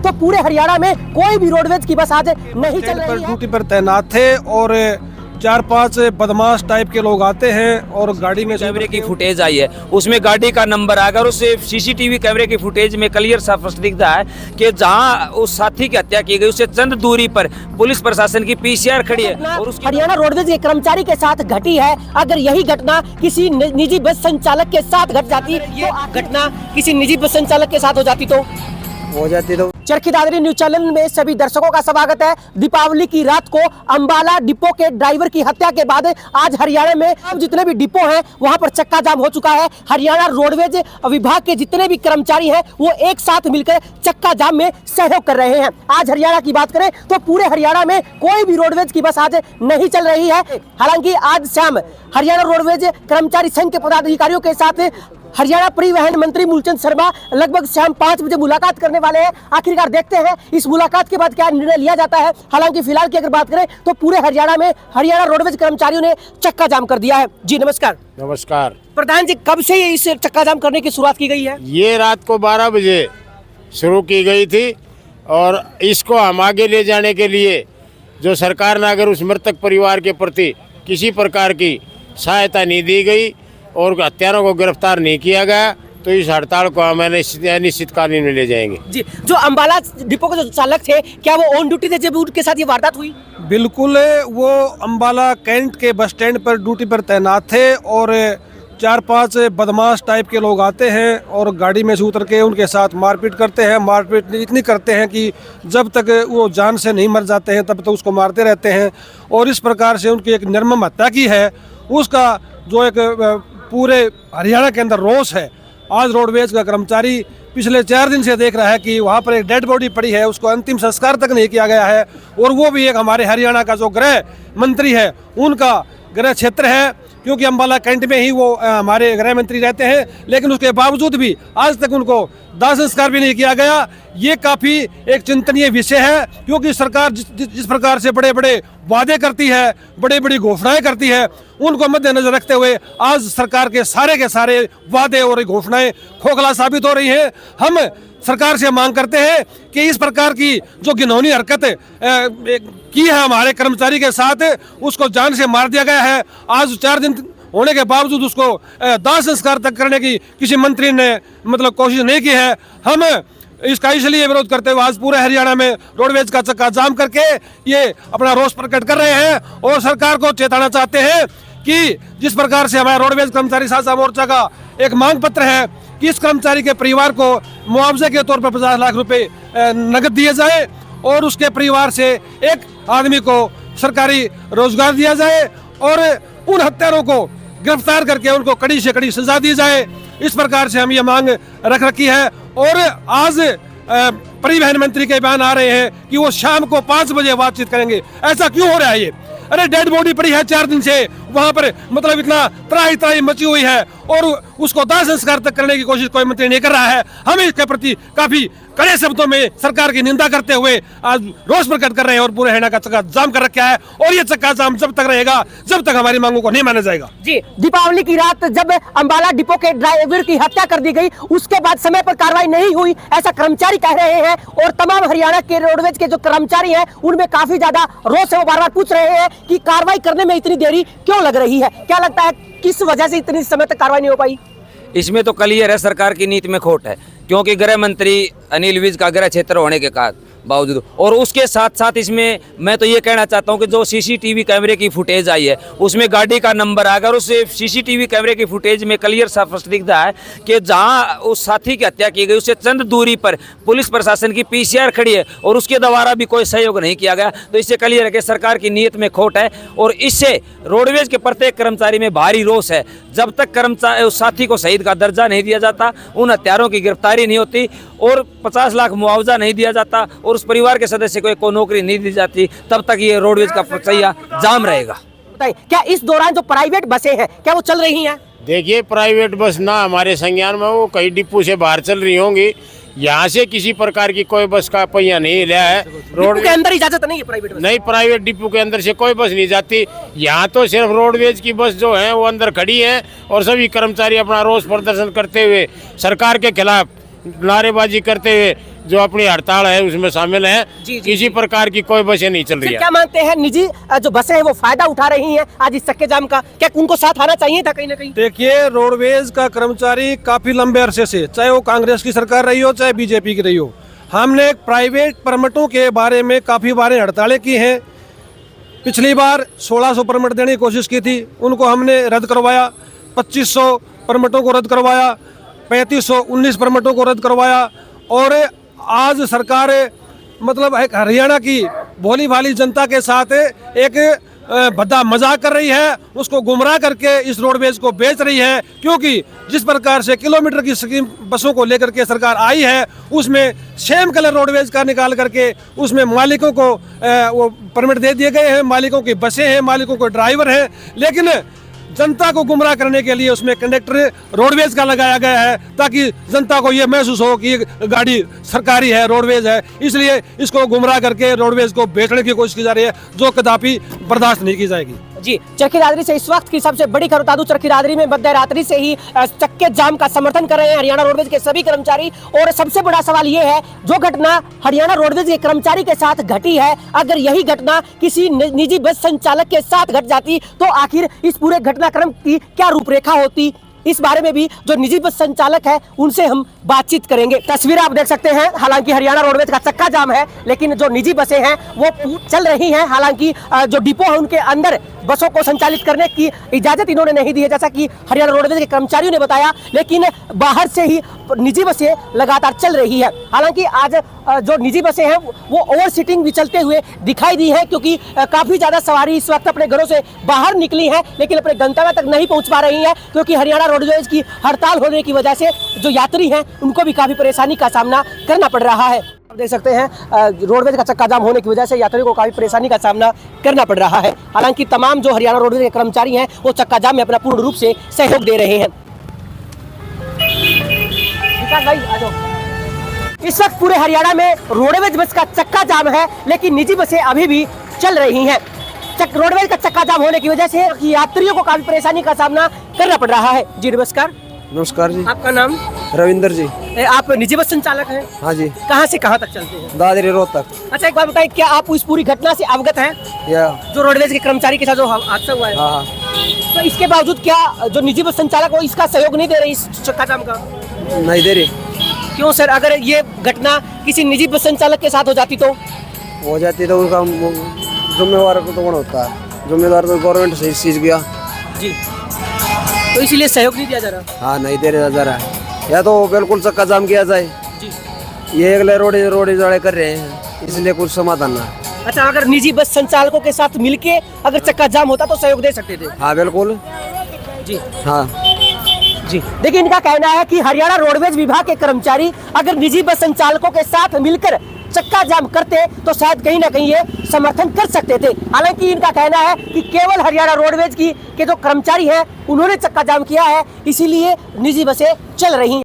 तो पूरे हरियाणा में कोई भी रोडवेज की बस आज नहीं चल रही है। ड्यूटी पर तैनात थे और 4-5 बदमाश टाइप के लोग आते हैं और गाड़ी में कैमरे की फुटेज आई है, उसमें गाड़ी का नंबर आएगा और उस सीसीटीवी कैमरे की फुटेज में क्लियर साफ दिखता है कि जहां उस साथी की हत्या की गई उससे चंद दूरी पर पुलिस प्रशासन की पीसीआर खड़ी है और उसकी हरियाणा रोडवेज के कर्मचारी के साथ घटी है। अगर यही घटना किसी निजी बस संचालक के साथ घट जाती, ये घटना किसी निजी बस संचालक के साथ हो जाती तो चरखी दादरी न्यूज चैनल में सभी दर्शकों का स्वागत है। दीपावली की रात को अंबाला डिपो के ड्राइवर की हत्या के बाद आज हरियाणा में अब जितने भी डिपो हैं वहां पर चक्का जाम हो चुका है। हरियाणा रोडवेज विभाग के जितने भी कर्मचारी हैं वो एक साथ मिलकर चक्का जाम में सहयोग कर रहे हैं। आज हरियाणा की बात करें तो पूरे हरियाणा में कोई भी रोडवेज की बस आज नहीं चल रही है। हालांकि आज शाम हरियाणा रोडवेज कर्मचारी संघ के पदाधिकारियों के साथ हरियाणा परिवहन मंत्री मूलचंद शर्मा लगभग शाम 5 बजे मुलाकात करने वाले हैं। आखिरकार देखते हैं इस मुलाकात के बाद क्या निर्णय लिया जाता है। हालांकि फिलहाल की अगर बात करें तो पूरे हरियाणा में हरियाणा रोडवेज कर्मचारियों ने चक्का जाम कर दिया है। जी नमस्कार। नमस्कार प्रधान जी, कब से इस चक्का जाम करने की शुरुआत की गई है? ये रात को 12 बजे शुरू की गई थी और इसको हम आगे ले जाने के लिए जो सरकार ने अगर उस मृतक परिवार के प्रति किसी प्रकार की सहायता नहीं दी गई और हत्यारों को गिरफ्तार नहीं किया गया तो इस हड़ताल को हम अनिश्चितकालीन में ले जाएंगे। जी, जो अंबाला डिपो के जो चालक थे क्या वो ऑन ड्यूटी थे जब उनके साथ ये वारदात हुई? बिल्कुल, वो अंबाला कैंट के बस स्टैंड पर ड्यूटी पर तैनात थे और 4-5 बदमाश टाइप के लोग आते हैं और गाड़ी में से उतर के उनके साथ मारपीट करते हैं। मारपीट इतनी करते हैं कि जब तक वो जान से नहीं मर जाते हैं तब तक उसको मारते रहते हैं और इस प्रकार से उनकी एक निर्मम हत्या की है। उसका जो एक पूरे हरियाणा के अंदर रोष है। आज रोडवेज का कर्मचारी पिछले 4 दिन से देख रहा है कि वहाँ पर एक डेड बॉडी पड़ी है, उसको अंतिम संस्कार तक नहीं किया गया है और वो भी एक हमारे हरियाणा का जो गृह मंत्री है उनका गृह क्षेत्र है, क्योंकि अंबाला कैंट में ही वो हमारे गृह मंत्री रहते हैं। लेकिन उसके बावजूद भी आज तक उनको दाह संस्कार भी नहीं किया गया। ये काफ़ी एक चिंतनीय विषय है, क्योंकि सरकार जिस प्रकार से बड़े बड़े वादे करती है, बड़ी बड़ी घोषणाएं करती है, उनको मद्देनजर रखते हुए आज सरकार के सारे वादे और घोषणाएं खोखला साबित हो रही हैं। हम सरकार से मांग करते हैं कि इस प्रकार की जो घिनौनी हरकत की है हमारे कर्मचारी के साथ, उसको जान से मार दिया गया है। आज 4 दिन होने के बावजूद उसको दाह संस्कार तक करने की किसी मंत्री ने कोशिश नहीं की है। हम इसका इसलिए विरोध करते हुए आज पूरे हरियाणा में रोडवेज का चक्का जाम करके ये अपना रोष प्रकट कर रहे हैं और सरकार को चेताना चाहते हैं कि जिस प्रकार से हमारा रोडवेज कर्मचारी साझा मोर्चा का एक मांग पत्र है कि इस कर्मचारी के परिवार को मुआवजे के तौर पर 50 लाख रुपए नगद दिए जाए और उसके परिवार से एक आदमी को सरकारी रोजगार दिया जाए और उन हत्यारों को गिरफ्तार करके उनको कड़ी से कड़ी सजा दी जाए। इस प्रकार से हम ये मांग रख रखी है और आज परिवहन मंत्री के बयान आ रहे हैं कि वो शाम को 5 बजे बातचीत करेंगे। ऐसा क्यों हो रहा है? ये अरे डेड बॉडी पड़ी है 4 दिन से वहां पर, इतना त्राही मची हुई है और उसको दाह संस्कार तक करने की कोशिश कोई मंत्री नहीं कर रहा है। हम इसके प्रति काफी कड़े शब्दों में सरकार की निंदा करते हुए आज रोष प्रकट कर रहे हैं और पूरे हरियाणा का चक्का जाम कर रखा है और ये चक्का जाम जब तक रहेगा जब तक हमारी मांगों को नहीं माना जाएगा। जी, दीपावली की रात जब अंबाला डिपो के ड्राइवर की हत्या कर दी गई उसके बाद समय पर कार्रवाई नहीं हुई, ऐसा कर्मचारी कह रहे हैं और तमाम हरियाणा के रोडवेज के जो कर्मचारी हैं उनमें काफी ज्यादा रोष है। वो बार बार पूछ रहे हैं कि कार्रवाई करने में इतनी देरी क्यों लग रही है? क्या लगता है किस वजह से इतनी समय तक कार्रवाई नहीं हो पाई? इसमें तो क्लियर है सरकार की नीति में खोट है, क्योंकि गृह मंत्री अनिल विज का गृह क्षेत्र होने के बावजूद और उसके साथ साथ इसमें मैं तो ये कहना चाहता हूँ कि जो सीसीटीवी कैमरे की फुटेज आई है उसमें गाड़ी का नंबर आएगा और उस सीसीटीवी कैमरे की फुटेज में क्लियर साफ दिखता है कि जहां उस साथी की हत्या की गई उससे चंद दूरी पर पुलिस प्रशासन की पीसीआर खड़ी है और उसके द्वारा भी कोई सहयोग नहीं किया गया। तो इससे क्लियर है कि सरकार की नीयत में खोट है और इससे रोडवेज के प्रत्येक कर्मचारी में भारी रोष है। जब तक कर्मचारी उस साथी को शहीद का दर्जा नहीं दिया जाता, उन हत्यारों की गिरफ्तारी नहीं होती और 50 लाख मुआवजा नहीं दिया जाता और उस परिवार के सदस्य को नौकरी नहीं दी जाती, तब तक ये रोडवेज का पहिया जाम रहेगा। क्या इस दौरान जो प्राइवेट बसें हैं क्या वो चल रही हैं? देखिए, प्राइवेट बस ना हमारे संज्ञान में, वो कई डिपो से बाहर चल रही होंगी। यहाँ से किसी प्रकार की कोई बस का पहिया नहीं हिला है। रोड के अंदर इजाजत नहीं है प्राइवेट बस? नहीं, प्राइवेट डिपो के अंदर से कोई बस नहीं जाती। यहाँ तो सिर्फ रोडवेज की बस जो है वो अंदर खड़ी है और सभी कर्मचारी अपना रोष प्रदर्शन करते हुए, सरकार के खिलाफ नारेबाजी करते हुए जो अपनी हड़ताल है उसमें शामिल हैं। जी, किसी प्रकार की कोई बसें नहीं चल रही फिर है। क्या मानते हैं निजी जो बसें हैं वो फायदा उठा रही हैं आज इस चक्के जाम का, क्या उनको साथ आना चाहिए था कहीं ना कहीं? देखिए, रोडवेज का कर्मचारी काफी लंबे अरसे से, चाहे वो कांग्रेस की सरकार रही हो चाहे बीजेपी की रही हो, हमने प्राइवेट परमिटों के बारे में काफी बार हड़तालें की हैं। पिछली बार 1600 परमिट देने की कोशिश की थी, उनको हमने रद्द करवाया। 2500 परमिटों को रद्द करवाया, 3519 परमिटों को रद्द करवाया। और आज सरकार मतलब एक हरियाणा की भोली भाली जनता के साथ एक भद्दा मजाक कर रही है, उसको गुमराह करके इस रोडवेज को बेच रही है। क्योंकि जिस प्रकार से किलोमीटर की स्कीम बसों को लेकर के सरकार आई है, उसमें सेम कलर रोडवेज का निकाल करके उसमें मालिकों को वो परमिट दे दिए गए हैं, मालिकों की बसें हैं, मालिकों को ड्राइवर हैं, लेकिन जनता को गुमराह करने के लिए उसमें कंडक्टर रोडवेज का लगाया गया है, ताकि जनता को ये महसूस हो कि ये गाड़ी सरकारी है, रोडवेज है। इसलिए इसको गुमराह करके रोडवेज को बेचने की कोशिश की जा रही है, जो कदापि बर्दाश्त नहीं की जाएगी। जी, चरखी दादरी से इस वक्त की सबसे बड़ी खबर बता दूं, चरखी दादरी में मध्य रात्रि से ही चक्के जाम का समर्थन कर रहे हैं हरियाणा रोडवेज के सभी कर्मचारी। और सबसे बड़ा सवाल ये है, जो घटना हरियाणा रोडवेज के कर्मचारी के साथ घटी है, अगर यही घटना किसी निजी बस संचालक के साथ घट जाती तो आखिर इस पूरे घटनाक्रम की क्या रूपरेखा होती, इस बारे में भी जो निजी बस संचालक है उनसे हम बातचीत करेंगे। तस्वीर आप देख सकते हैं, हालांकि हरियाणा रोडवेज का चक्का जाम है, लेकिन जो निजी बसें हैं वो चल रही हैं। हालांकि जो डिपो है उनके अंदर बसों को संचालित करने की इजाजत इन्होंने नहीं दी है, जैसा कि हरियाणा रोडवेज के कर्मचारियों ने बताया, लेकिन बाहर से ही निजी बसें लगातार चल रही है। हालांकि आज जो निजी बसें हैं वो ओवर सीटिंग भी चलते हुए दिखाई दी है, क्योंकि काफी ज्यादा सवारी इस वक्त अपने घरों से बाहर निकली है, लेकिन अपने गंतव्य तक नहीं पहुंच पा रही है, क्योंकि हरियाणा रोडवेज की हड़ताल होने की वजह से जो यात्री हैं उनको भी काफी परेशानी का सामना करना पड़ रहा है। आप देख सकते हैं, रोडवेज का चक्का जाम होने की वजह से यात्रियों को काफी परेशानी का सामना करना पड़ रहा है। हालांकि तमाम जो हरियाणा रोडवेज के कर्मचारी हैं वो चक्का जाम में अपना पूर्ण रूप से सहयोग दे रहे हैं। भाई आ जाओ। इस वक्त पूरे हरियाणा में रोडवेज बस का चक्का जाम है, लेकिन निजी बसें अभी भी चल रही हैं। रोडवेज का चक्का जाम होने की वजह से यात्रियों को काफी परेशानी का सामना करना पड़ रहा है। जी नमस्कार। नमस्कार जी। आपका नाम? रविंदर जी। आप निजी बस संचालक हैं? हाँ जी। कहाँ से कहाँ तक चलते हैं? दादरी रोहतक। अच्छा, एक बात बताइए, क्या आप इस पूरी घटना से अवगत हैं? या जो रोडवेज के कर्मचारी के साथ जो हादसा हुआ है, हाँ। तो इसके बावजूद क्या जो निजी बस संचालक वो इसका सहयोग नहीं दे रहे इस चक्का जाम का? नहीं दे रही। क्यों सर? अगर ये घटना किसी निजी बस संचालक के साथ हो जाती तो? हो जाती तो उनका जिम्मेवार तो कौन होता है? जिम्मेदार तो गवर्नमेंट से इस चीज किया जी, तो इसीलिए सहयोग नहीं दिया जा रहा। हाँ, नहीं दे रहा जा रहा है। या तो बिल्कुल चक्का जाम किया जाए जी। ये अगले रोड जाड़े कर रहे हैं, इसलिए कुछ समाधान ना। अच्छा, अगर निजी बस संचालकों के साथ मिलके अगर चक्का जाम होता तो सहयोग दे सकते थे? हाँ बिल्कुल जी। हाँ जी, देखिए इनका कहना है कि हरियाणा रोडवेज विभाग के कर्मचारी अगर निजी बस संचालकों के साथ मिलकर चक्का जाम करते तो शायद कहीं ना कहीं ये समर्थन कर सकते थे। हालांकि इनका कहना है कि केवल हरियाणा रोडवेज के जो कर्मचारी हैं उन्होंने चक्का जाम किया है, इसीलिए निजी बसें चल रही हैं।